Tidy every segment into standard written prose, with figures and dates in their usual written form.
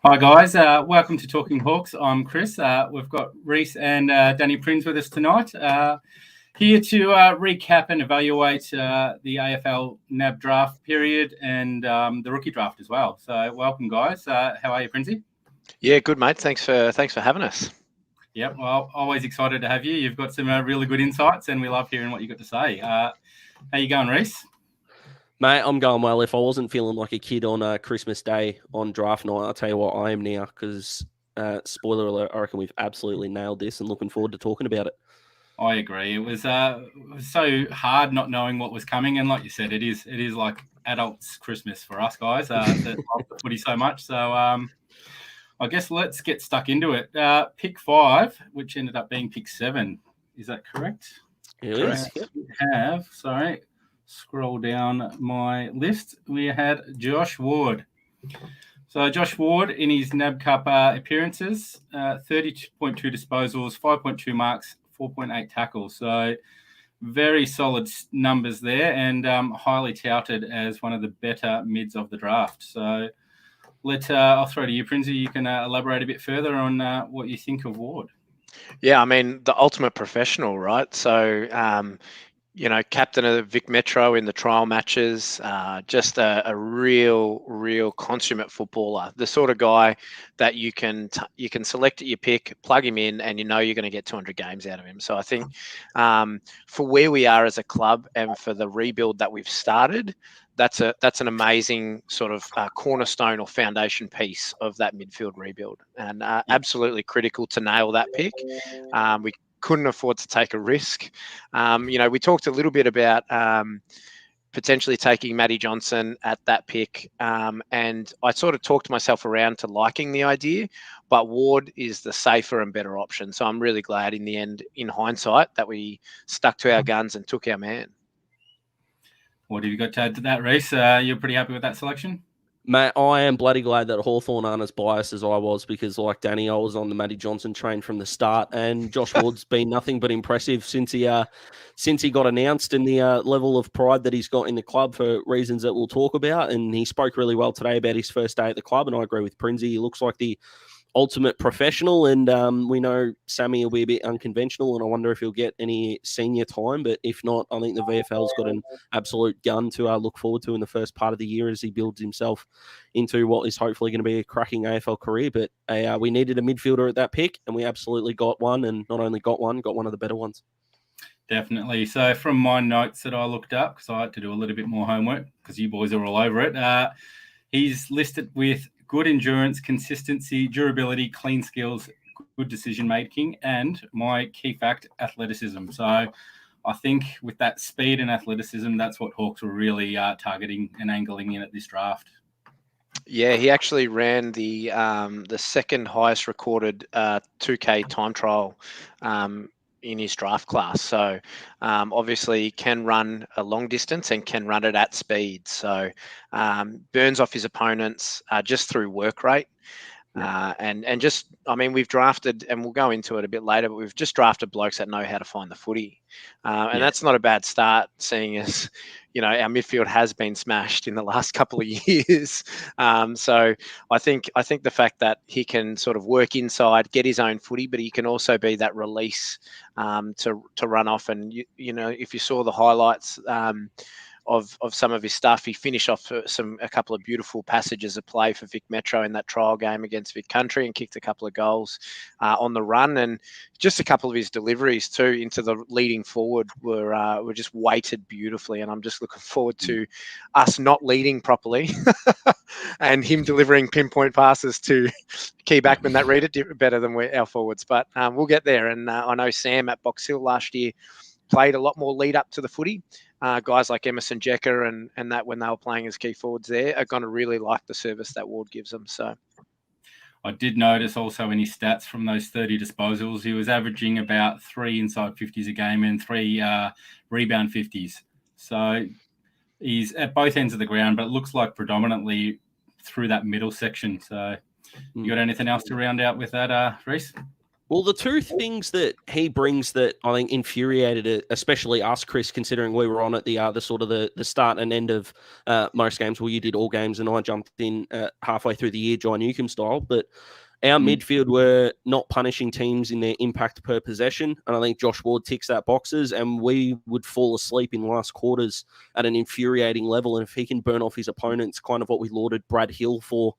Hi guys, welcome to Talking Hawks. I'm Chris. We've got Reese and Danny Prinz with us tonight, here to recap and evaluate the AFL NAB draft period and the rookie draft as well. So welcome guys. How are you, Prinsy? Yeah, good mate. Thanks for having us. Yep, well, always excited to have you. You've got some really good insights and we love hearing what you've got to say. How you going, Reese? Mate, I'm going well. If I wasn't feeling like a kid on Christmas Day on draft night, I'll tell you what, I am now because, spoiler alert, I reckon we've absolutely nailed this and looking forward to talking about it. I agree. It was so hard not knowing what was coming. And like you said, it is like adults' Christmas for us guys that love the footy so much. So I guess let's get stuck into it. Pick 5, which ended up being pick 7. Is that correct? It is. Yep. Scroll down my list. We had Josh Ward. So Josh Ward in his NAB Cup appearances, 30.2 disposals, 5.2 marks, 4.8 tackles. So very solid numbers there and highly touted as one of the better mids of the draft. So I'll throw to you, Prinsy. You can elaborate a bit further on what you think of Ward. Yeah, I mean, the ultimate professional, right? So, captain of Vic Metro in the trial matches, just a real consummate footballer. The sort of guy that you can select at your pick, plug him in, and you're going to get 200 games out of him. So I think for where we are as a club and for the rebuild that we've started, that's an amazing sort of cornerstone or foundation piece of that midfield rebuild, and absolutely critical to nail that pick. We couldn't afford to take a risk. We talked a little bit about potentially taking Matty Johnson at that pick, and I sort of talked myself around to liking the idea, but Ward is the safer and better option. So I'm really glad in the end, in hindsight, that we stuck to our guns and took our man. What have you got to add to that, Reese? You're pretty happy with that selection? Mate, I am bloody glad that Hawthorn aren't as biased as I was because, like Danny, I was on the Matty Johnson train from the start, and Josh Ward's been nothing but impressive since he got announced, and the level of pride that he's got in the club for reasons that we'll talk about. And he spoke really well today about his first day at the club, and I agree with Prinsy. He looks like the ultimate professional, and we know Sammy will be a bit unconventional, and I wonder if he'll get any senior time, but if not, I think the VFL's got an absolute gun to look forward to in the first part of the year as he builds himself into what is hopefully going to be a cracking AFL career. But we needed a midfielder at that pick, and we absolutely got one, and not only got one of the better ones. Definitely. So from my notes that I looked up, because I had to do a little bit more homework because you boys are all over it, he's listed with good endurance, consistency, durability, clean skills, good decision-making, and my key fact, athleticism. So I think with that speed and athleticism, that's what Hawks were really targeting and angling in at this draft. Yeah, he actually ran the second highest recorded 2K time trial in his draft class. So obviously can run a long distance and can run it at speed. So burns off his opponents just through work rate. And just, I mean, we've drafted, and we'll go into it a bit later, but we've just drafted blokes that know how to find the footy. And that's not a bad start, seeing as, our midfield has been smashed in the last couple of years. So I think the fact that he can sort of work inside, get his own footy, but he can also be that release to run off. And, if you saw the highlights of some of his stuff, he finished off a couple of beautiful passages of play for Vic Metro in that trial game against Vic Country, and kicked a couple of goals on the run, and just a couple of his deliveries too into the leading forward were just weighted beautifully. And I'm just looking forward to us not leading properly and him delivering pinpoint passes to key backmen that read it better than our forwards. But we'll get there. And I know Sam at Box Hill last year played a lot more lead up to the footy. Guys like Emerson Jecker and that, when they were playing as key forwards there, are going to really like the service that Ward gives them. So I did notice also in his stats from those 30 disposals, he was averaging about 3 inside 50s a game and 3 rebound 50s. So he's at both ends of the ground, but it looks like predominantly through that middle section. So you got anything else to round out with that, Reese? Well, the two things that he brings that I think infuriated, especially us, Chris, considering we were on at the sort of the start and end of most games. Well, you did all games, and I jumped in halfway through the year, John Newcombe style. But our midfield were not punishing teams in their impact per possession, and I think Josh Ward ticks that boxes. And we would fall asleep in last quarters at an infuriating level. And if he can burn off his opponents, kind of what we lauded Brad Hill for.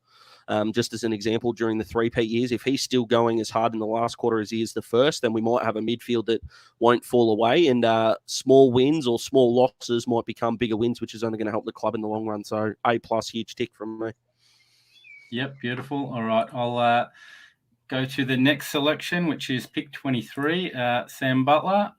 Just as an example, during the 3-peat years, if he's still going as hard in the last quarter as he is the first, then we might have a midfield that won't fall away, and small wins or small losses might become bigger wins, which is only going to help the club in the long run. So A+, huge tick from me. Yep, beautiful. All right, I'll go to the next selection, which is pick 23, Sam Butler,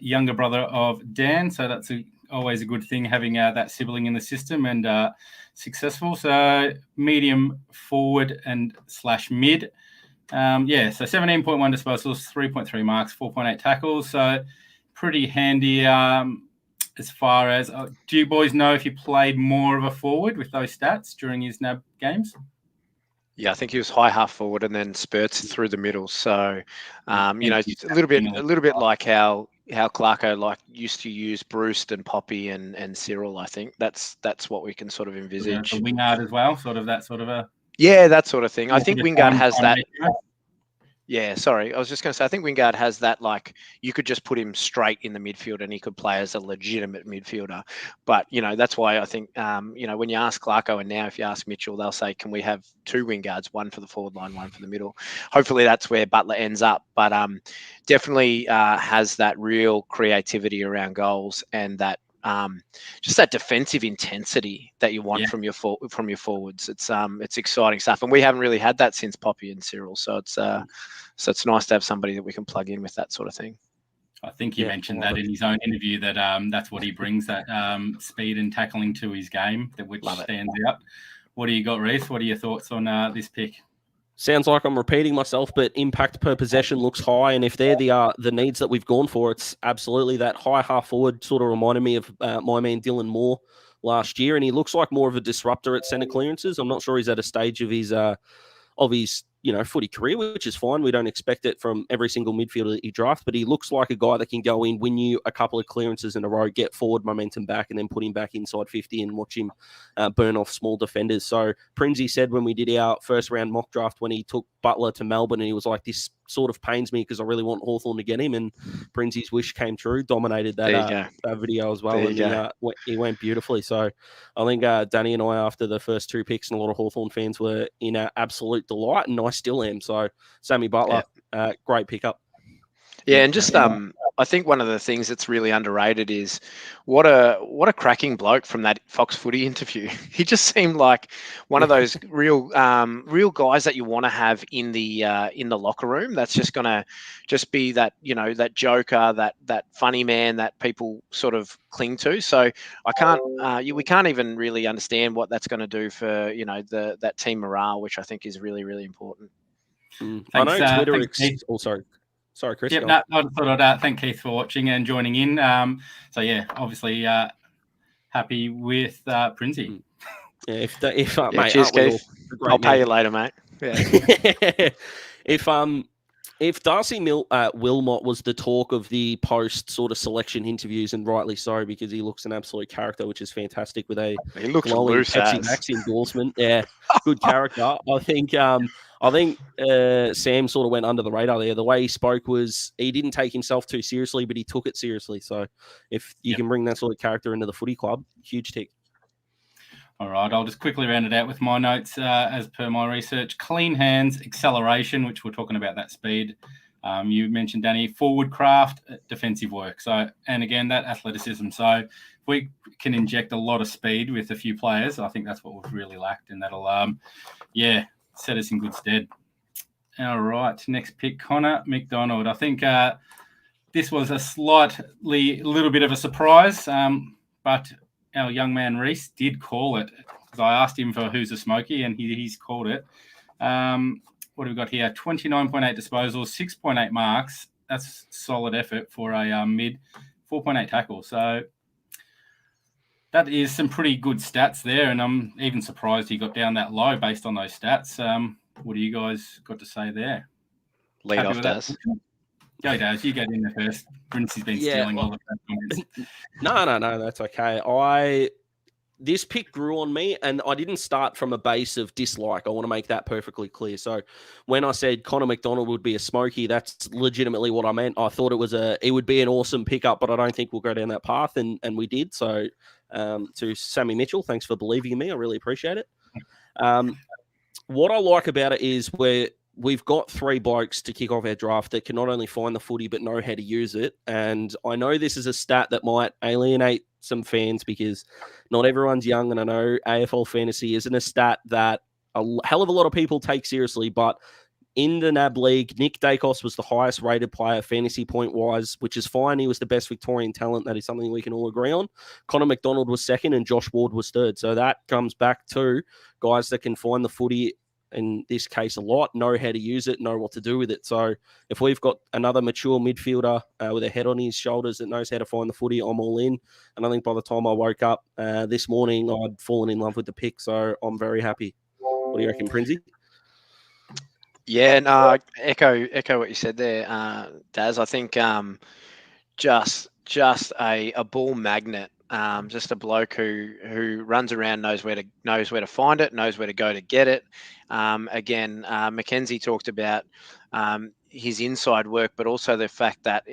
younger brother of Dan. So that's always a good thing having that sibling in the system, and successful. So medium forward and / mid. So 17.1 disposals, 3.3 marks, 4.8 tackles. So pretty handy as far as, do you boys know if he played more of a forward with those stats during his NAB games? Yeah, I think he was high half forward and then spurts through the middle. So, it's a little bit like how Clarko used to use Bruce and Poppy and Cyril. I think that's what we can sort of envisage. The Wingard as well, sort of that sort of a. Yeah, that sort of thing. I think Wingard has that. Yeah, sorry. I was just going to say, I think Wingard has that, you could just put him straight in the midfield and he could play as a legitimate midfielder. But, that's why I think, when you ask Clarko and now if you ask Mitchell, they'll say, can we have 2 Wingards, one for the forward line, one for the middle? Hopefully that's where Butler ends up. But definitely has that real creativity around goals and that just that defensive intensity that you want from your forwards. It's exciting stuff, and we haven't really had that since Poppy and Cyril. So it's nice to have somebody that we can plug in with that sort of thing. I think he mentioned that in his own interview that that's what he brings, that speed and tackling to his game, which stands out. What do you got, Reece? What are your thoughts on this pick? Sounds like I'm repeating myself, but impact per possession looks high, and if they're the needs that we've gone for, it's absolutely that high half forward. Sort of reminded me of my man Dylan Moore last year, and he looks like more of a disruptor at centre clearances. I'm not sure he's at a stage of his footy career, which is fine. We don't expect it from every single midfielder that you draft, but he looks like a guy that can go in, win you a couple of clearances in a row, get forward momentum back, and then put him back inside 50 and watch him burn off small defenders. So Prinsey said when we did our first round mock draft, when he took Butler to Melbourne, and he was like, this sort of pains me because I really want Hawthorn to get him, and Prinsey's wish came true, dominated that video as well, and he went beautifully. So I think Danny and I, after the first 2 picks, and a lot of Hawthorn fans were in absolute delight, and I still am. So Sammy Butler, great pickup. Yeah, and just I think one of the things that's really underrated is what a cracking bloke from that Fox Footy interview. He just seemed like one of those real guys that you want to have in the locker room. That's just gonna be that that joker, that funny man that people sort of cling to. So we can't even really understand what that's going to do for that team morale, which I think is really, really important. Thanks, I know Twitter. Sorry, Chris. Yep, I thought I'd thank Keith for watching and joining in. Obviously happy with Prinsey. Yeah, mate, cheers, Keith. I'll pay you later, mate. Yeah. If Darcy Wilmot was the talk of the post sort of selection interviews, and rightly so, because he looks an absolute character, which is fantastic with a he looks loose Pepsi Max endorsement. Yeah, good character. I think Sam sort of went under the radar there. The way he spoke was he didn't take himself too seriously, but he took it seriously. So if you can bring that sort of character into the footy club, huge tick. All right, I'll just quickly round it out with my notes as per my research. Clean hands, acceleration, which we're talking about that speed. You mentioned, Danny, forward craft, defensive work. So, and again, that athleticism. So if we can inject a lot of speed with a few players, I think that's what we've really lacked, and that'll, set us in good stead. All right, next pick, Connor MacDonald. I think this was a little bit of a surprise, but our young man Reece did call it, because I asked him for who's a smoky, and he's called it. What have we got here? 29.8 disposals, 6.8 marks. That's solid effort for a mid, 4.8 tackles. So that is some pretty good stats there, and I'm even surprised he got down that low based on those stats. What do you guys got to say there? lead Happy off, with that? Daz. Go, Daz. You get in there first. Brincy's been stealing all the comments. No, that's okay. This pick grew on me, and I didn't start from a base of dislike. I want to make that perfectly clear. So when I said Connor MacDonald would be a smoky, that's legitimately what I meant. I thought it would be an awesome pickup, but I don't think we'll go down that path, and we did. So to Sammy Mitchell, thanks for believing in me. I really appreciate it. What I like about it is we've got 3 blokes to kick off our draft that can not only find the footy but know how to use it. And I know this is a stat that might alienate some fans because not everyone's young, and I know AFL fantasy isn't a stat that a hell of a lot of people take seriously, but in the NAB League, Nick Dacos was the highest rated player fantasy point-wise, which is fine. He was the best Victorian talent. That is something we can all agree on. Connor MacDonald was second and Josh Ward was third. So that comes back to guys that can find the footy, in this case a lot, know how to use it, know what to do with it. So if we've got another mature midfielder with a head on his shoulders that knows how to find the footy, I'm all in. And I think by the time I woke up this morning, I'd fallen in love with the pick. So I'm very happy. What do you reckon, Prinsey? Yeah, no, echo what you said there, Daz. I think just a ball magnet, just a bloke who runs around, knows where to find it, knows where to go to get it. Again, Mackenzie talked about his inside work, but also the fact that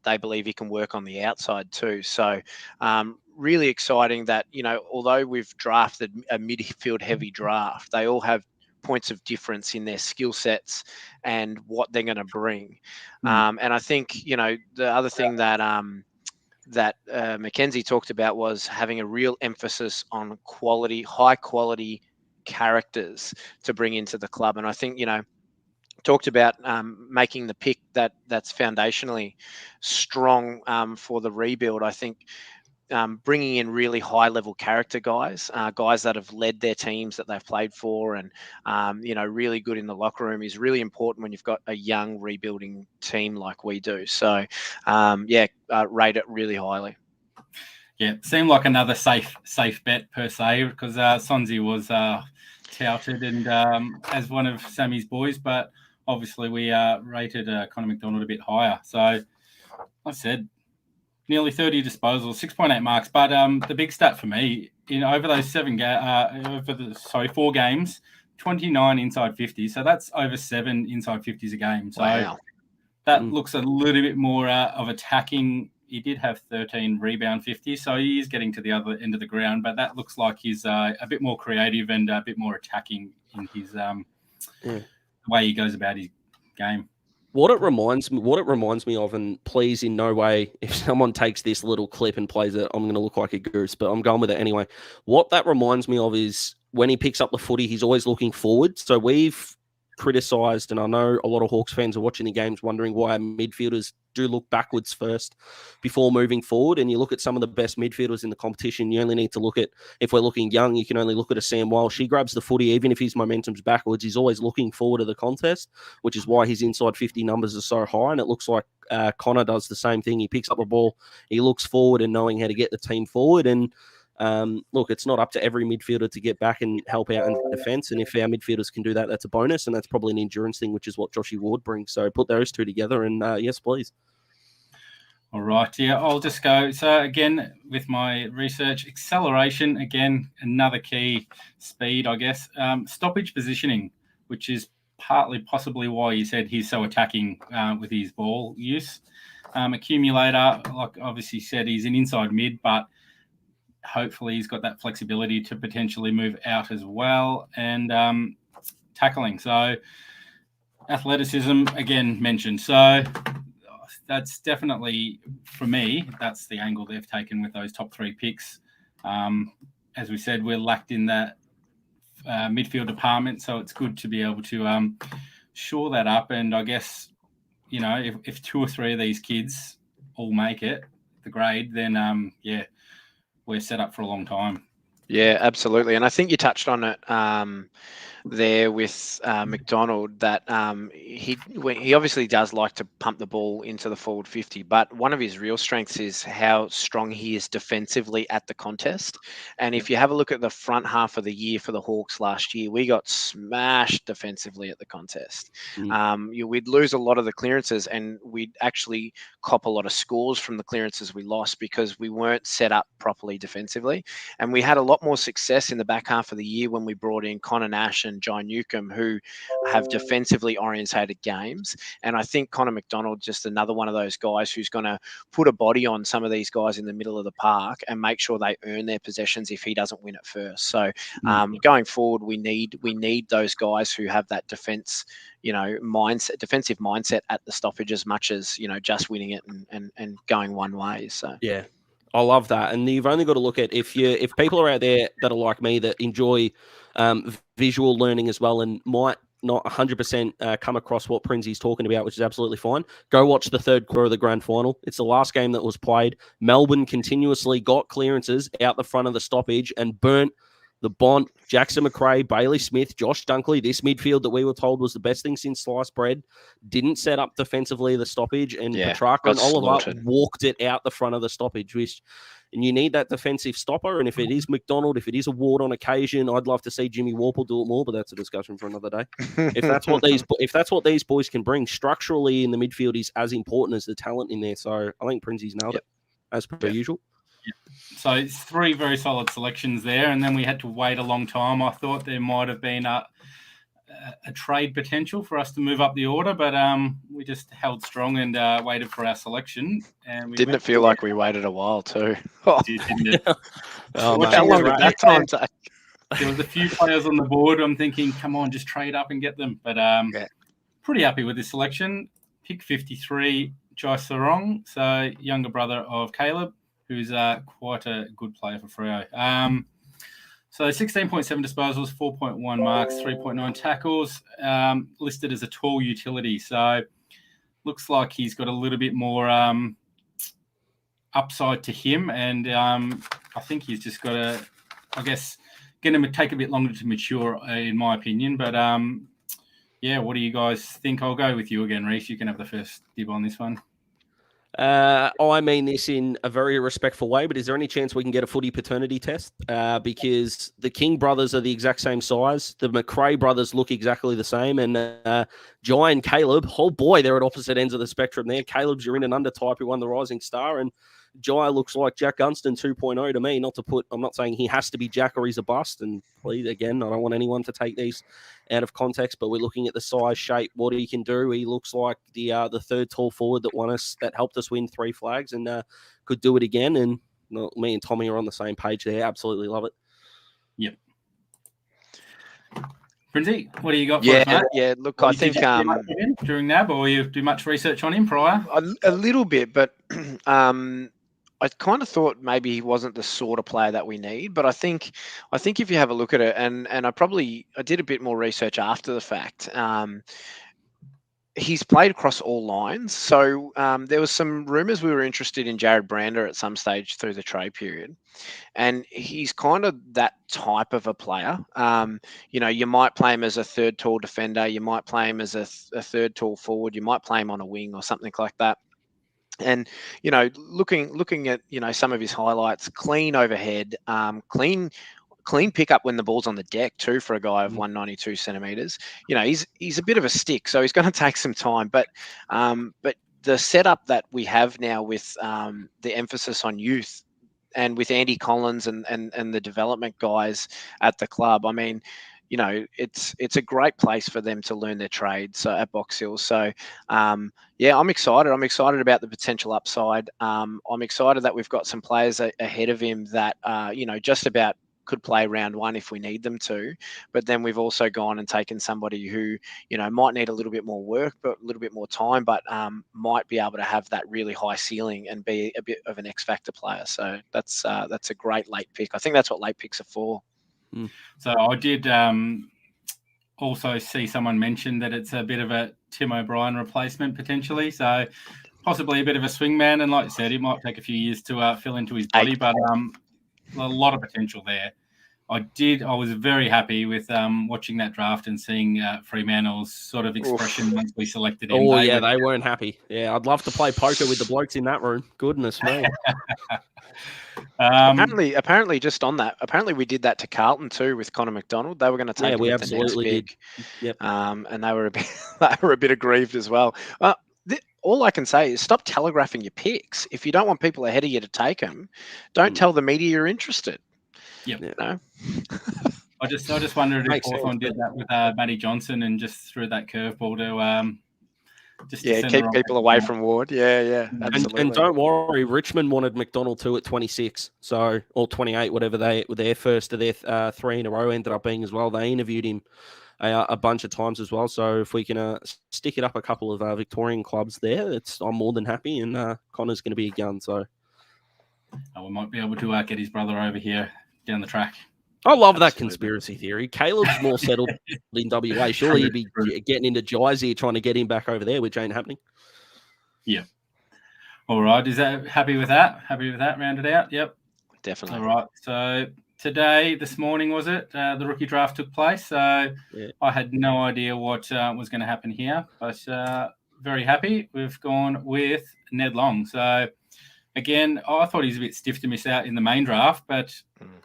they believe he can work on the outside too. So really exciting that, although we've drafted a midfield heavy draft, they all have points of difference in their skill sets and what they're going to bring. And I think, the other thing that Mackenzie talked about was having a real emphasis on high quality characters to bring into the club. And I think, talked about making the pick that's foundationally strong for the rebuild. I think bringing in really high-level character guys that have led their teams that they've played for, and really good in the locker room is really important when you've got a young rebuilding team like we do. So, rate it really highly. Yeah, seemed like another safe bet per se, because Sonzi was touted and as one of Sammy's boys, but obviously we rated Connor MacDonald a bit higher. So, like I said, nearly 30 disposals, 6.8 marks. But the big stat for me, over those 4 games, 29 inside 50. So that's over 7 inside 50s a game. So wow. That looks a little bit more of attacking. He did have 13 rebound 50, so he is getting to the other end of the ground. But that looks like he's a bit more creative and a bit more attacking in his way he goes about his game. What it reminds me of, and please in no way, if someone takes this little clip and plays it, I'm going to look like a goose, but I'm going with it anyway. What that reminds me of is when he picks up the footy, he's always looking forward. So we've criticised, and I know a lot of Hawks fans are watching the games wondering why midfielders do look backwards first before moving forward. And you look at some of the best midfielders in the competition, you only need to look at, if we're looking young, you can only look at a Sam Walsh. He grabs the footy, even if his momentum's backwards, he's always looking forward to the contest, which is why his inside 50 numbers are so high. And it looks like Connor does the same thing. He picks up a ball, he looks forward and knowing how to get the team forward. And look, it's not up to every midfielder to get back and help out in defence. And if our midfielders can do that, that's a bonus. And that's probably an endurance thing, which is what Joshy Ward brings. So put those two together and yes, please. All right. Yeah, I'll just go. So again, with my research, acceleration, again, another key, speed, I guess. Stoppage positioning, which is partly possibly why you said he's so attacking with his ball use. Accumulator, like obviously said, he's an inside mid, but hopefully he's got that flexibility to potentially move out as well. And tackling. So athleticism, again, mentioned. So that's definitely, for me, that's the angle they've taken with those top 3 picks. As we said, we're lacked in that midfield department, so it's good to be able to shore that up. And I guess, if 2 or 3 of these kids all make it, the grade, then, we're set up for a long time. Yeah, absolutely. And I think you touched on it there with MacDonald that he obviously does like to pump the ball into the forward 50, but one of his real strengths is how strong he is defensively at the contest. And if you have a look at the front half of the year for the Hawks last year, we got smashed defensively at the contest. We'd lose a lot of the clearances, and we'd actually cop a lot of scores from the clearances we lost because we weren't set up properly defensively. And we had a lot more success in the back half of the year when we brought in Connor Nash and John Newcomb, who have defensively orientated games. And I think Connor MacDonald, just another one of those guys who's going to put a body on some of these guys in the middle of the park and make sure they earn their possessions if he doesn't win it first. So going forward, we need those guys who have that defensive mindset at the stoppage as much as, just winning it and going one way. So yeah, I love that. And you've only got to look at if people are out there that are like me that enjoy visual learning as well and might not 100% come across what Prinzy's talking about, which is absolutely fine. Go watch the third quarter of the grand final. It's the last game that was played. Melbourne continuously got clearances out the front of the stoppage and burnt the Bont, Jackson McRae, Bailey Smith, Josh Dunkley, this midfield that we were told was the best thing since sliced bread, didn't set up defensively the stoppage, and Petrarca and Oliver walked it out the front of the stoppage. And you need that defensive stopper, and if it is MacDonald, if it is a Ward on occasion, I'd love to see Jimmy Warple do it more, but that's a discussion for another day. If that's what these boys can bring, structurally in the midfield is as important as the talent in there. So I think Prinzy's nailed it, as per usual. So it's 3 very solid selections there, and then we had to wait a long time. I thought there might have been a trade potential for us to move up the order, but we just held strong and waited for our selection. And didn't it feel like we waited a while too? Didn't it? How long did that time take? There was a few players on the board. I'm thinking, come on, just trade up and get them. But pretty happy with this selection. Pick 53, Joyce Sarong, so younger brother of Caleb, who's quite a good player for Freo. So 16.7 disposals, 4.1 marks, 3.9 tackles, listed as a tall utility. So looks like he's got a little bit more upside to him. And I think he's just got to, going to take a bit longer to mature, in my opinion. But, what do you guys think? I'll go with you again, Reece. You can have the first dib on this one. I mean this in a very respectful way, but is there any chance we can get a footy paternity test? Because the King brothers are the exact same size. The McRae brothers look exactly the same. And Jai and Caleb, oh boy, they're at opposite ends of the spectrum there. Caleb's your in and under type who won the Rising Star, and Jai looks like Jack Gunston 2.0 to me. I'm not saying he has to be Jack or he's a bust. And please, again, I don't want anyone to take these out of context, but we're looking at the size, shape, what he can do. He looks like the third tall forward that helped us win 3 flags and could do it again. And me and Tommy are on the same page there. Absolutely love it. Yep. Prinzy, what do you got for us, mate? Yeah. Look, I think during NAB, or you do much research on him prior? A little bit, but I kind of thought maybe he wasn't the sort of player that we need. But I think if you have a look at it, and I did a bit more research after the fact. He's played across all lines. So there was some rumours we were interested in Jared Brander at some stage through the trade period. And he's kind of that type of a player. You might play him as a third tall defender. You might play him as a third tall forward. You might play him on a wing or something like that. And, looking at, some of his highlights, clean overhead, clean pickup when the ball's on the deck too for a guy of 192 centimeters. He's a bit of a stick, so he's going to take some time. But the setup that we have now with the emphasis on youth and with Andy Collins and the development guys at the club, I mean, it's a great place for them to learn their trade. So at Box Hill, so I'm excited. I'm excited about the potential upside. I'm excited that we've got some players ahead of him that just about could play round 1 if we need them to. But then we've also gone and taken somebody who might need a little bit more work, but a little bit more time, but might be able to have that really high ceiling and be a bit of an X factor player. So that's a great late pick. I think that's what late picks are for. So I did also see someone mention that it's a bit of a Tim O'Brien replacement potentially. So possibly a bit of a swingman. And like you said, it might take a few years to fill into his body, but a lot of potential there. I was very happy with watching that draft and seeing Fremantle's sort of expression once we selected him. They weren't happy. Yeah, I'd love to play poker with the blokes in that room. Goodness me. Apparently, just on that, apparently we did that to Carlton too with Connor MacDonald. They were going to take him with the next pick. Yep. And they were a bit aggrieved as well. All I can say is stop telegraphing your picks. If you don't want people ahead of you to take them, don't tell the media you're interested. Yep. You know? I just wondered if Hawthorn did that with Matty Johnson and just threw that curveball to keep people away from Ward. Yeah, absolutely. And don't worry, Richmond wanted MacDonald too at 26, or 28, whatever their first of their 3 in a row ended up being as well. They interviewed him a bunch of times as well. So if we can stick it up a couple of Victorian clubs there, I'm more than happy. And Connor's going to be a gun. So we might be able to get his brother over here down the track. I love that conspiracy theory. Caleb's more settled in WA. Surely he'd be getting into Jais here trying to get him back over there, which ain't happening. Yeah. All right. Is that happy with that? Happy with that? Rounded out? Yep. Definitely. All right. So this morning, was it? The rookie draft took place. So I had no idea what was going to happen here, but very happy. We've gone with Ned Long. So again, I thought he was a bit stiff to miss out in the main draft, but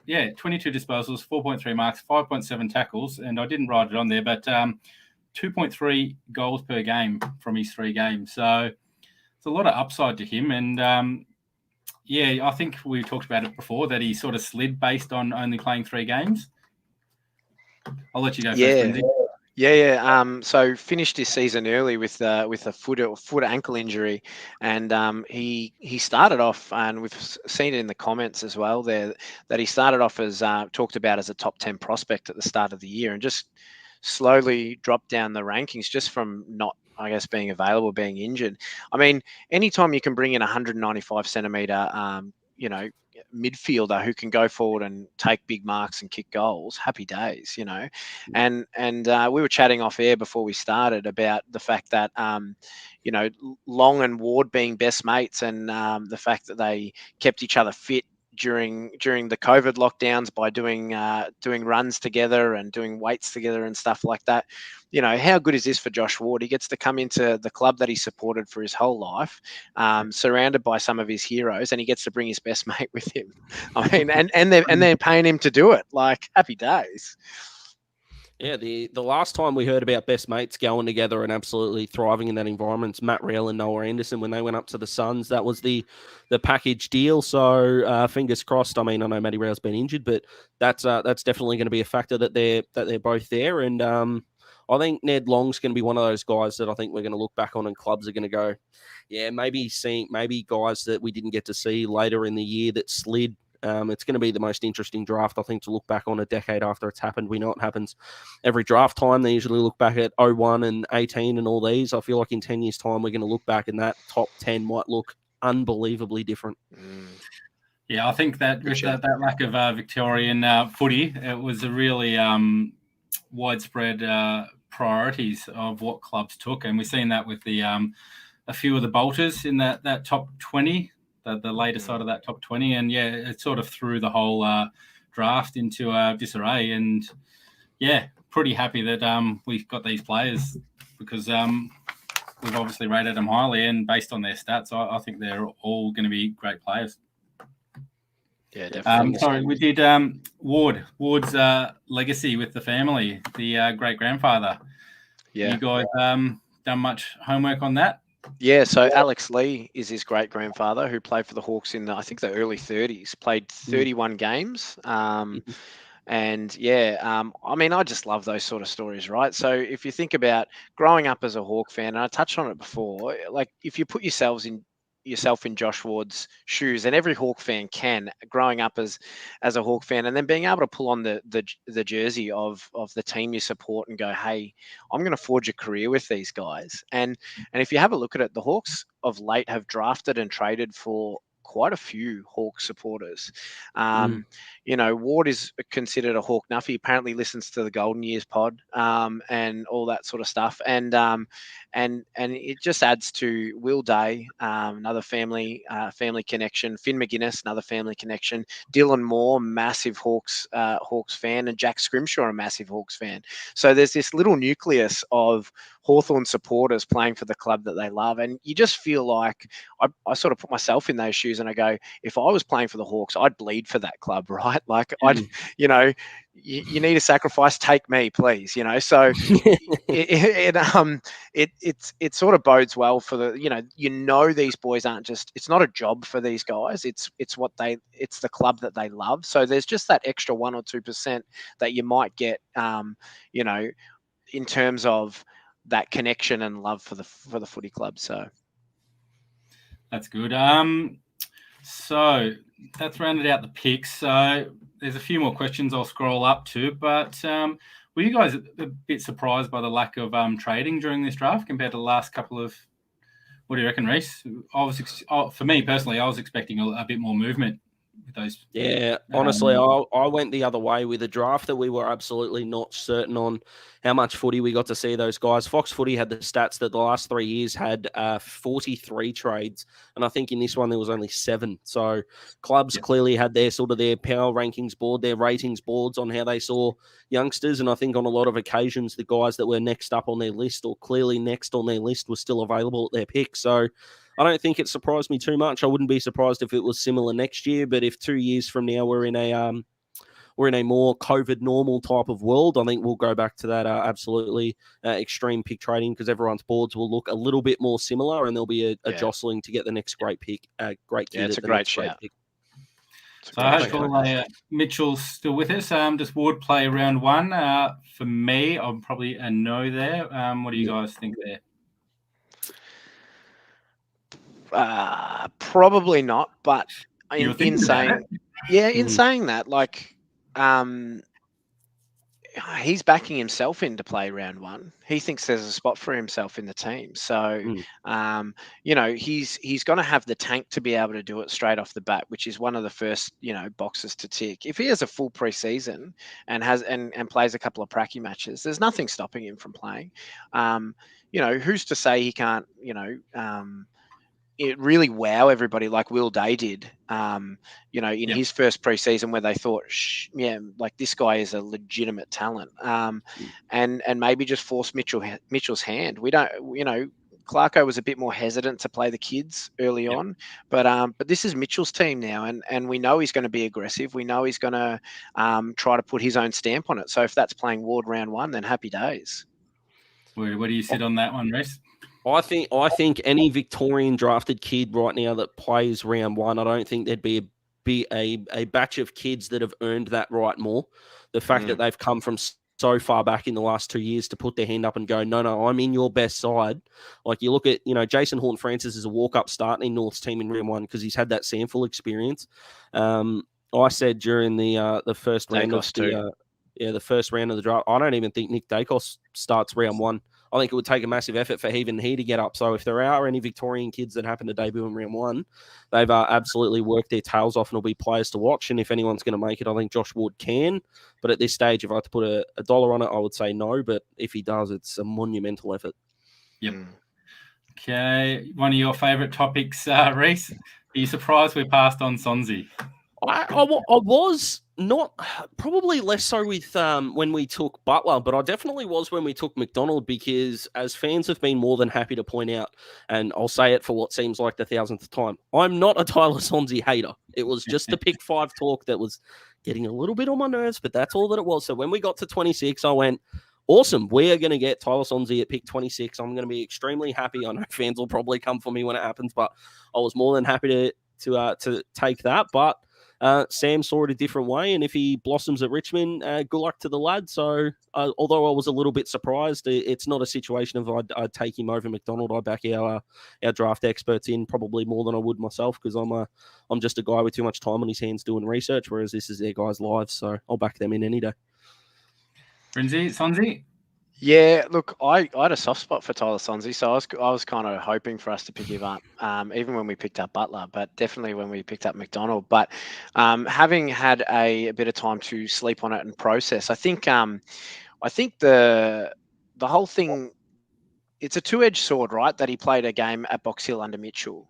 22 disposals, 4.3 marks, 5.7 tackles, and I didn't write it on there, but 2.3 goals per game from his 3 games. So it's a lot of upside to him. And I think we talked about it before that he sort of slid based on only playing 3 games. I'll let you go first, Lindsay. So finished his season early with a foot ankle injury, and he started off, and we've seen it in the comments as well there, that he started off as talked about as a top 10 prospect at the start of the year, and just slowly dropped down the rankings just from not, I guess, being available, being injured. I mean, anytime you can bring in 195 centimeter, midfielder who can go forward and take big marks and kick goals, happy days, you know. And we were chatting off air before we started about the fact that Long and Ward being best mates, and the fact that they kept each other fit during the COVID lockdowns by doing runs together and doing weights together and stuff like that. You know, how good is this for Josh Ward? He gets to come into the club that he supported for his whole life, surrounded by some of his heroes, and he gets to bring his best mate with him. I mean, and they're paying him to do it. Like, happy days. Yeah, the last time we heard about best mates going together and absolutely thriving in that environment, Matt Reel and Noah Anderson, when they went up to the Suns. That was the package deal. So fingers crossed. I mean, I know Matty Reel's been injured, but that's definitely going to be a factor that they're both there. And I think Ned Long's going to be one of those guys that I think we're going to look back on, and clubs are going to go, maybe guys that we didn't get to see later in the year that slid. It's going to be the most interesting draft, I think, to look back on a decade after it's happened. We know it happens every draft time. They usually look back at 01 and 18 and all these. I feel like in 10 years' time, we're going to look back and that top 10 might look unbelievably different. Yeah, I think that with that lack of Victorian footy, it was a really widespread priorities of what clubs took. And we've seen that with the a few of the bolters in that top 20. The later side of that top 20, and it sort of threw the whole draft into disarray. And pretty happy that we've got these players, because we've obviously rated them highly, and based on their stats, I think they're all going to be great players. Yeah, definitely. Sorry, we did Ward's legacy with the family, the great grandfather. Yeah, you guys done much homework on that? Yeah, so Alex Lee is his great-grandfather, who played for the Hawks in, I think, the early 30s, played 31 games. I mean, I just love those sort of stories, right? So if you think about growing up as a Hawk fan, and I touched on it before, like if you put yourself in Josh Ward's shoes, and every Hawk fan can, growing up as a Hawk fan, and then being able to pull on the jersey of the team you support and go, hey, I'm going to forge a career with these guys. And if you have a look at it, the Hawks of late have drafted and traded for quite a few Hawks supporters. You know, Ward is considered a Hawk nuffy. Apparently listens to the Golden Years pod and all that sort of stuff. And it just adds to Will Day, another family connection. Finn McGuinness, another family connection. Dylan Moore, massive Hawks fan, and Jack Scrimshaw, a massive Hawks fan. So there's this little nucleus of Hawthorn supporters playing for the club that they love, and you just feel like I sort of put myself in those shoes, and I go, if I was playing for the Hawks, I'd bleed for that club, right? Like I'd, you know, you need a sacrifice, take me, please, you know. So it sort of bodes well for the, these boys aren't just, it's not a job for these guys, it's the club that they love. So there's just that extra 1 or 2% that you might get, you know, in terms of that connection and love for the footy club. So that's good. So that's rounded out the picks. So there's a few more questions I'll scroll up to, but were you guys a bit surprised by the lack of trading during this draft compared to the last couple of? What do you reckon, Reece? For me personally, I was expecting a bit more movement with those. Yeah, honestly, I went the other way with a draft that we were absolutely not certain on how much footy we got to see those guys. Fox Footy had the stats that the last 3 years had 43 trades, and I think in this one there was only 7. So clubs clearly had their power rankings board, their ratings boards on how they saw youngsters, and I think on a lot of occasions the guys that were next up on their list or clearly next on their list were still available at their pick. So I don't think it surprised me too much. I wouldn't be surprised if it was similar next year, but if 2 years from now we're in a more COVID normal type of world, I think we'll go back to that absolutely extreme pick trading, because everyone's boards will look a little bit more similar, and there'll be a jostling to get the next great pick, great kid. Yeah, it's a great shout. So hopefully Mitchell's still with us. Does Ward play round 1? For me, I'm probably a no there. What do you guys think there? Probably not, but in saying that, like, he's backing himself in to play round 1. He thinks there's a spot for himself in the team. So, you know, he's going to have the tank to be able to do it straight off the bat, which is one of the first, boxes to tick. If he has a full preseason and plays a couple of pracky matches, there's nothing stopping him from playing. Who's to say he can't, it really wow everybody like Will Day did, in his first preseason, where they thought, like this guy is a legitimate talent, and maybe just force Mitchell's hand. We don't, Clarko was a bit more hesitant to play the kids early on, but this is Mitchell's team now, and we know he's going to be aggressive. We know he's going to try to put his own stamp on it. So if that's playing Ward round 1, then happy days. Where do you sit on that one, Reece? I think any Victorian drafted kid right now that plays round 1, I don't think there'd be a batch of kids that have earned that right more. The fact that they've come from so far back in the last 2 years to put their hand up and go, no, I'm in your best side. Like you look at, Jason Horton-Francis is a walk-up start in North's team in round 1 because he's had that sample experience. I said during the first round the first round of the draft, I don't even think Nick Dacos starts round 1. I think it would take a massive effort for even he to get up. So if there are any Victorian kids that happen to debut in round 1, they've absolutely worked their tails off and will be players to watch. And if anyone's going to make it, I think Josh Ward can. But at this stage, if I had to put a dollar on it, I would say no. But if he does, it's a monumental effort. Yep. Okay. One of your favourite topics, Reece. Are you surprised we passed on Sonzi? I was not, probably less so with when we took Butler, but I definitely was when we took MacDonald, because as fans have been more than happy to point out, and I'll say it for what seems like the 1,000th time, I'm not a Tyler Sonzi hater. It was just the pick 5 talk that was getting a little bit on my nerves, but that's all that it was. So when we got to 26, I went, awesome, we are going to get Tyler Sonzi at pick 26. I'm going to be extremely happy. I know fans will probably come for me when it happens, but I was more than happy to take that. But Sam saw it a different way, and if he blossoms at Richmond, good luck to the lad. So, although I was a little bit surprised, it's not a situation of I'd take him over MacDonald. I back our draft experts in probably more than I would myself, because I'm just a guy with too much time on his hands doing research, whereas this is their guys' lives, so I'll back them in any day. Sonzi? Yeah, look, I had a soft spot for Tyler Sonsie, so I was kind of hoping for us to pick him up, even when we picked up Butler, but definitely when we picked up MacDonald. But having had a bit of time to sleep on it and process, I think the whole thing, it's a two-edged sword, right? That he played a game at Box Hill under Mitchell,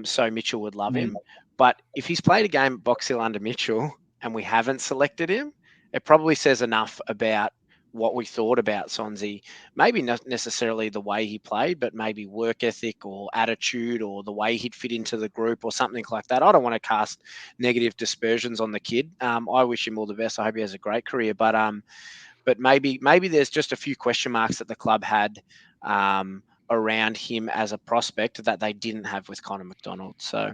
so Mitchell would love him. But if he's played a game at Box Hill under Mitchell and we haven't selected him, it probably says enough about what we thought about Sonsie. Maybe not necessarily the way he played, but maybe work ethic or attitude or the way he'd fit into the group or something like that. I don't want to cast negative dispersions on the kid. I wish him all the best. I hope he has a great career. But maybe there's just a few question marks that the club had around him as a prospect that they didn't have with Connor MacDonald. So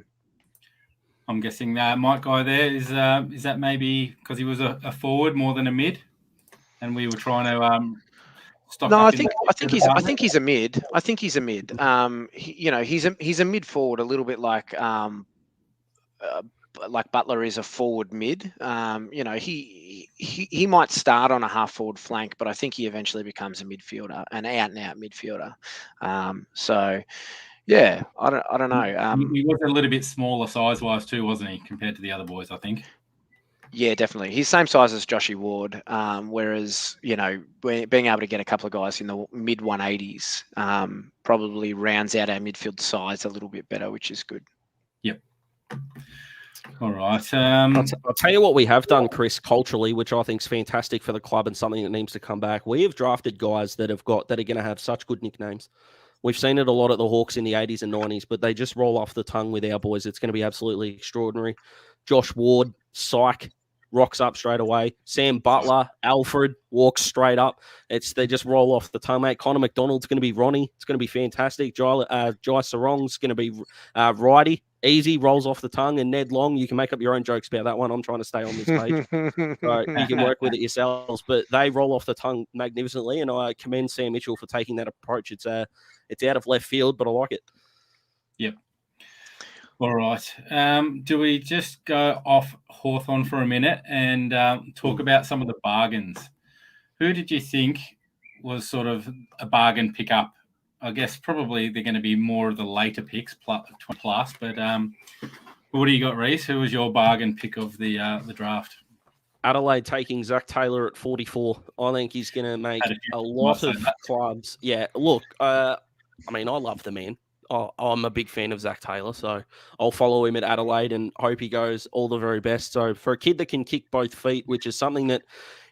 I'm guessing that Mike Guy there is that maybe because he was a forward more than a mid, and we were trying to stock. No, up I think he's a mid. I think he's a mid. He's a mid forward, a little bit like Butler is a forward mid. He might start on a half forward flank, but I think he eventually becomes a midfielder, an out and out midfielder. So yeah, I don't know. He was a little bit smaller size wise too, wasn't he, compared to the other boys? I think. Yeah, definitely. He's same size as Joshy Ward, whereas, being able to get a couple of guys in the mid 180s probably rounds out our midfield size a little bit better, which is good. Yep. All right. I'll tell you what we have done, Chris, culturally, which I think is fantastic for the club and something that needs to come back. We have drafted guys that are going to have such good nicknames. We've seen it a lot at the Hawks in the 80s and 90s, but they just roll off the tongue with our boys. It's going to be absolutely extraordinary. Josh Ward, Psych, rocks up straight away. Sam Butler, Alfred walks straight up. They just roll off the tongue, mate. Connor MacDonald's going to be Ronnie. It's going to be fantastic. Joyce Sarong's going to be Righty. Easy, rolls off the tongue. And Ned Long, you can make up your own jokes about that one. I'm trying to stay on this page. So you can work with it yourselves. But they roll off the tongue magnificently, and I commend Sam Mitchell for taking that approach. It's out of left field, but I like it. Yep. All right. Do we just go off Hawthorn for a minute and talk about some of the bargains? Who did you think was sort of a bargain pickup? I guess probably they're going to be more of the later picks, plus. But what do you got, Reese? Who was your bargain pick of the draft? Adelaide taking Zach Taylor at 44. I think he's going to make a lot of clubs. Yeah, look, I love the man. I'm a big fan of Zach Taylor, so I'll follow him at Adelaide and hope he goes all the very best. So for a kid that can kick both feet, which is something that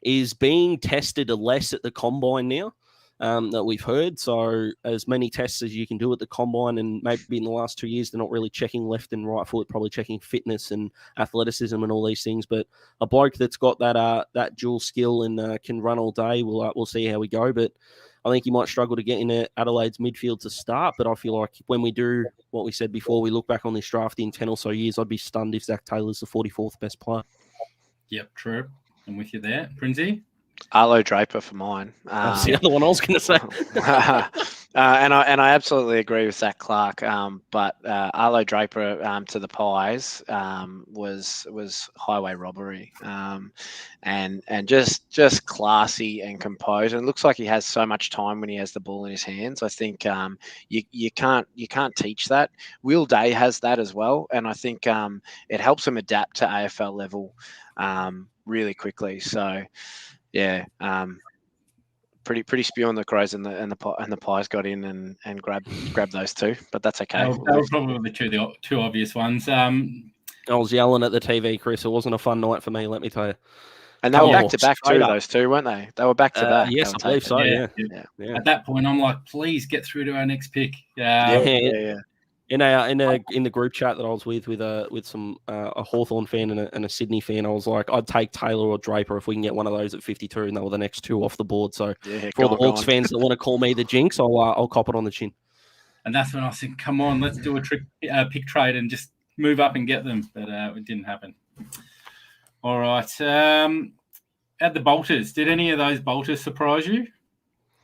is being tested less at the combine now, that we've heard. So as many tests as you can do at the combine, and maybe in the last 2 years, they're not really checking left and right foot, probably checking fitness and athleticism and all these things. But a bloke that's got that dual skill and can run all day, we'll see how we go. But I think he might struggle to get into Adelaide's midfield to start. But I feel like when we do what we said before, we look back on this draft in 10 or so years, I'd be stunned if Zach Taylor's the 44th best player. Yep, true. I'm with you there. Princey? Arlo Draper for mine. That's the other one I was going to say. And I absolutely agree with Zach Clark. But Arlo Draper to the Pies was highway robbery, and just classy and composed. And it looks like he has so much time when he has the ball in his hands. I think you can't teach that. Will Day has that as well, and I think it helps him adapt to AFL level really quickly. So. Yeah, pretty spew on the Crows and the Pies got in and grabbed those two, but that's okay. They were probably the two obvious ones. I was yelling at the TV, Chris. It wasn't a fun night for me, let me tell you. And they were back to back too, those two, weren't they? They were back to back. Yes, I believe so. Yeah. At that point, I'm like, please get through to our next pick. Yeah. In the group chat that I was with some a Hawthorn fan and a Sydney fan, I was like, I'd take Taylor or Draper if we can get one of those at 52, and they were the next two off the board. So for all the Hawks fans that want to call me the jinx, I'll cop it on the chin. And that's when I think, come on, let's do a pick trade and just move up and get them. But it didn't happen. All right. At the bolters, did any of those bolters surprise you?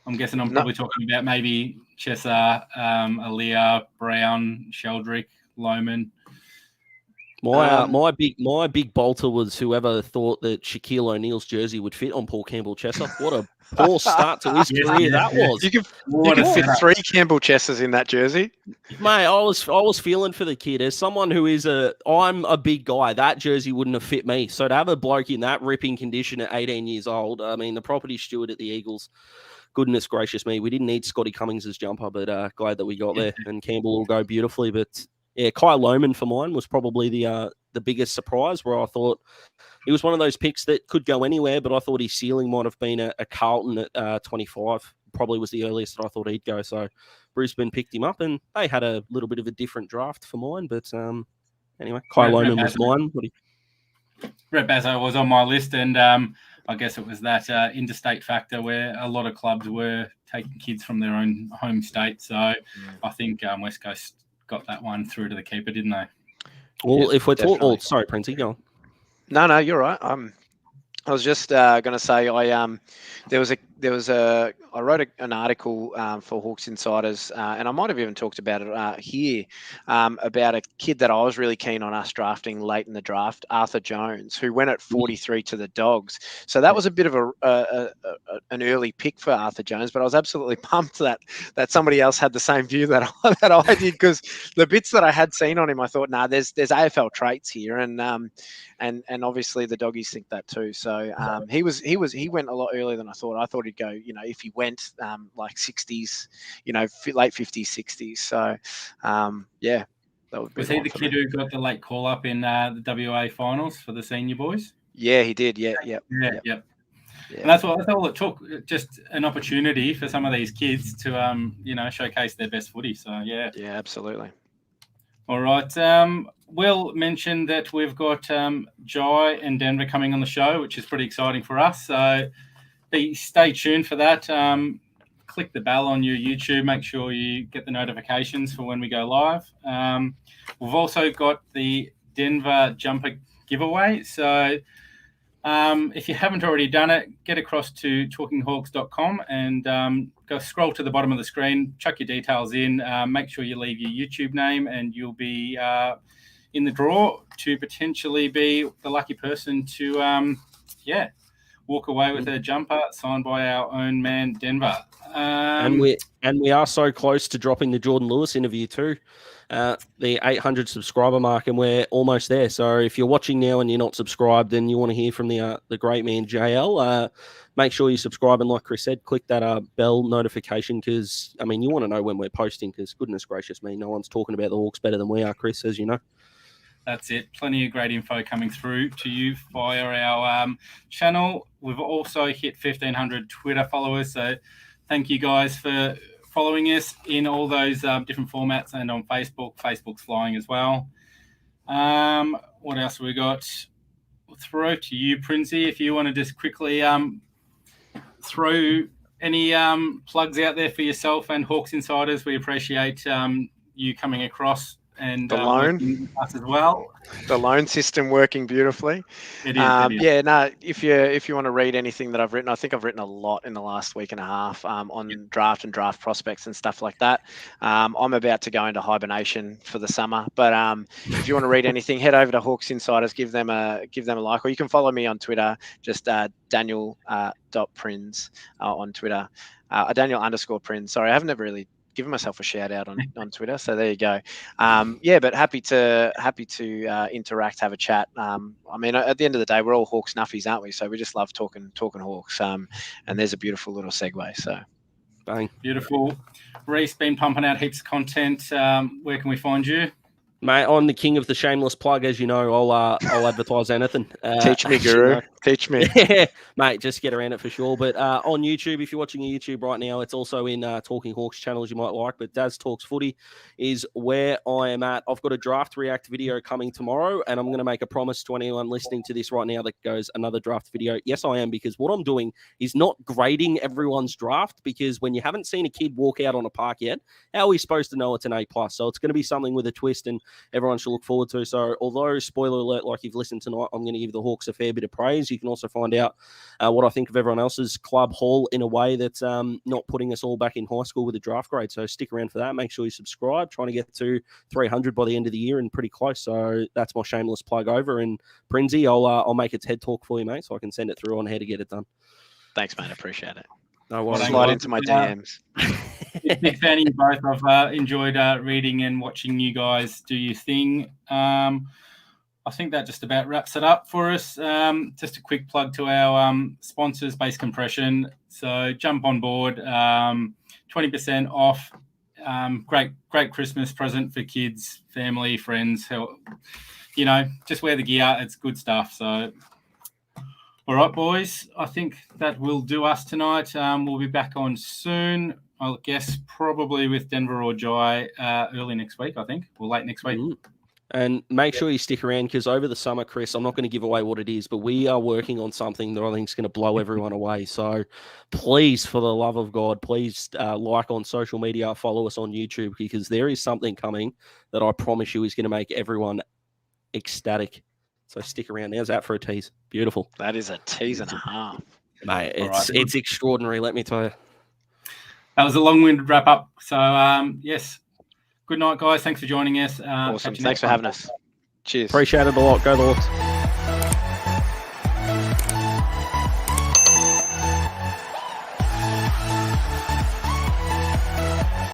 I'm guessing I'm probably talking about maybe Chesser, Aaliyah, Brown, Sheldrick, Lohman. My big bolter was whoever thought that Shaquille O'Neal's jersey would fit on Paul Campbell Chesser. poor start to his career that was. You could fit 3 Campbell Chesses in that jersey. Mate, I was feeling for the kid. As someone who I'm a big guy, that jersey wouldn't have fit me. So to have a bloke in that ripping condition at 18 years old, I mean, the property steward at the Eagles, goodness gracious me, we didn't need Scotty Cummings' jumper, but glad that we got there. And Campbell will go beautifully. But yeah, Kai Lohman for mine was probably the biggest surprise, where I thought he was one of those picks that could go anywhere, but I thought his ceiling might have been a Carlton at 25. Probably was the earliest that I thought he'd go. So Brisbane picked him up, and they had a little bit of a different draft for mine. But anyway, Kai Lohman was mine. Brett Bazzo was on my list, and I guess it was that interstate factor where a lot of clubs were taking kids from their own home state. So I think West Coast got that one through to the keeper, didn't they? Well, if we're talking, sorry, Princey, go on. No, you're right. I was just going to say I wrote an article for Hawks Insiders, and I might have even talked about it here, about a kid that I was really keen on us drafting late in the draft, Arthur Jones, who went at 43 to the Dogs. So that was a bit of an early pick for Arthur Jones, but I was absolutely pumped that somebody else had the same view that I did, because the bits that I had seen on him, I thought, there's AFL traits here, and obviously the Doggies think that too. So he went a lot earlier than I thought. I thought he'd go, if he went like 60s, late 50s, 60s. So that would be. Was he the kid who got the late call up in the WA finals for the senior boys? Yeah, he did. Yeah. And that's all it took. Just an opportunity for some of these kids to showcase their best footy. So yeah, absolutely. All right. Will mentioned that we've got Jai and Denver coming on the show, which is pretty exciting for us. So stay tuned for that. Click the bell on your YouTube. Make sure you get the notifications for when we go live. We've also got the Denver jumper giveaway. So if you haven't already done it, get across to talkinghawks.com and go scroll to the bottom of the screen, chuck your details in, make sure you leave your YouTube name, and you'll be in the draw to potentially be the lucky person to walk away with a jumper signed by our own man Denver. And we are so close to dropping the Jordan Lewis interview too, the 800 subscriber mark, and we're almost there. So if you're watching now and you're not subscribed and you want to hear from the great man JL, make sure you subscribe, and like Chris said, click that bell notification, because you want to know when we're posting, because goodness gracious me, no one's talking about the Hawks better than we are, Chris, as you know. That's it. Plenty of great info coming through to you via our channel. We've also hit 1,500 Twitter followers, so thank you guys for following us in all those different formats, and on Facebook. Facebook's flying as well. What else have we got? We'll throw to you, Princey, if you want to just quickly throw any plugs out there for yourself and Hawks Insiders. We appreciate you coming across and the loan us as well. The loan system working beautifully. It is. If you want to read anything that I've written, I think I've written a lot in the last week and a half on draft and draft prospects and stuff like that. I'm about to go into hibernation for the summer, but if you want to read anything, head over to Hawks Insiders, give them a like, or you can follow me on Twitter, just Daniel.Prins on Twitter, Daniel_Prins. Sorry, I haven't ever really given myself a shout out on Twitter, so there you go. But happy to interact, have a chat. At the end of the day, we're all Hawks nuffies, aren't we? So we just love talking Hawks. And there's a beautiful little segue. So bang, beautiful. Reece been pumping out heaps of content. Where can we find you? Mate, I'm the king of the shameless plug, as you know. I'll advertise anything. Teach me, Guru. Teach me. Yeah, mate, just get around it for sure. But on YouTube, if you're watching YouTube right now, it's also in Talking Hawks channels you might like. But Daz Talks Footy is where I am at. I've got a draft react video coming tomorrow, and I'm going to make a promise to anyone listening to this right now that goes, another draft video. Yes, I am, because what I'm doing is not grading everyone's draft, because when you haven't seen a kid walk out on a park yet, how are we supposed to know it's an A+? So it's going to be something with a twist, and everyone should look forward to. So although, spoiler alert, like you've listened tonight, I'm going to give the Hawks a fair bit of praise. You can also find out what I think of everyone else's club haul in a way that's not putting us all back in high school with a draft grade. So stick around for that. Make sure you subscribe. Trying to get to 300 by the end of the year, and pretty close. So that's my shameless plug over. And Prinsey, I'll make its head talk for you, mate, so I can send it through on how to get it done. Thanks, mate. I appreciate it. No Well, worries. Slide into my DMs. Big fan of you both. I've enjoyed reading and watching you guys do your thing. I think that just about wraps it up for us. Just a quick plug to our sponsors, Base Compression. So jump on board. 20% off. Great Christmas present for kids, family, friends. Just wear the gear. It's good stuff. So, all right, boys. I think that will do us tonight. We'll be back on soon. I guess probably with Denver or Jai early next week, I think, or late next week. And make sure you stick around because over the summer, Chris, I'm not going to give away what it is, but we are working on something that I think is going to blow everyone away. So please, for the love of God, please like on social media, follow us on YouTube because there is something coming that I promise you is going to make everyone ecstatic. So stick around. How's that for a tease? Beautiful. That is a tease and a half. Mate, it's extraordinary, let me tell you. That was a long-winded wrap-up. So, yes. Good night, guys. Thanks for joining us. Awesome. Thanks for having us. Cheers. Appreciate it a lot. Go the Hawks.